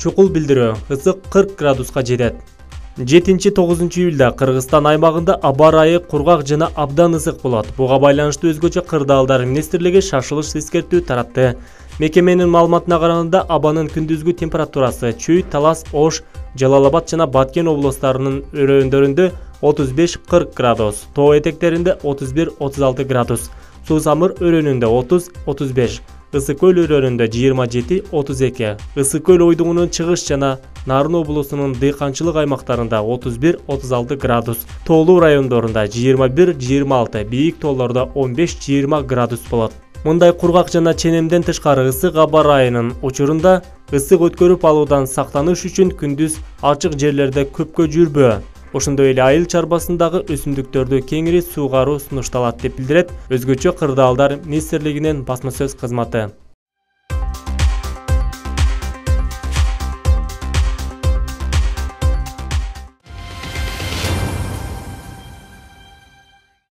чукул билдирүү, ысык 40 градуска жетет. 7-9 июлда Кыргызстан аймагында аба ырайы кургак жана абдан ысык болот. Буга байланыштуу өзгөчө Кырдаалдар министрлиги шашылыш эскертүү таратты. Мекеменин маалыматына караганда, абанын күндүзгү температурасы Чүй, Талас, Ош, Жалал-Абад жана Баткен облустарынын өрөөндөрүндө 35-40 градус, тоо этектеринде 31-36 градус, Суу Самыр өрөөнүндө 30-35, Ысык көл өрөөнүндө 27-32, Ысык көл ойдугунун чыгыш жана Нарын облусунун дыйканчылык аймактарында 31-36 градус, тоолуу райондорунда 21-26, бийик тоолордо 15-20 градус болот. Мындай кургак жана ченемден тышкары ысык аба ырайынын учурунда ысык өткөрүп алуудан сактаныш үчүн күндүз ачык жерлерде көпкө жүрбөө, ошондой эле айыл чарбасындагы өсүмдүктөрдү кеңири суугаруу сунушталат деп билдирет өзгөчө Кырдаалдар министрлигинин басма сөз кызматы.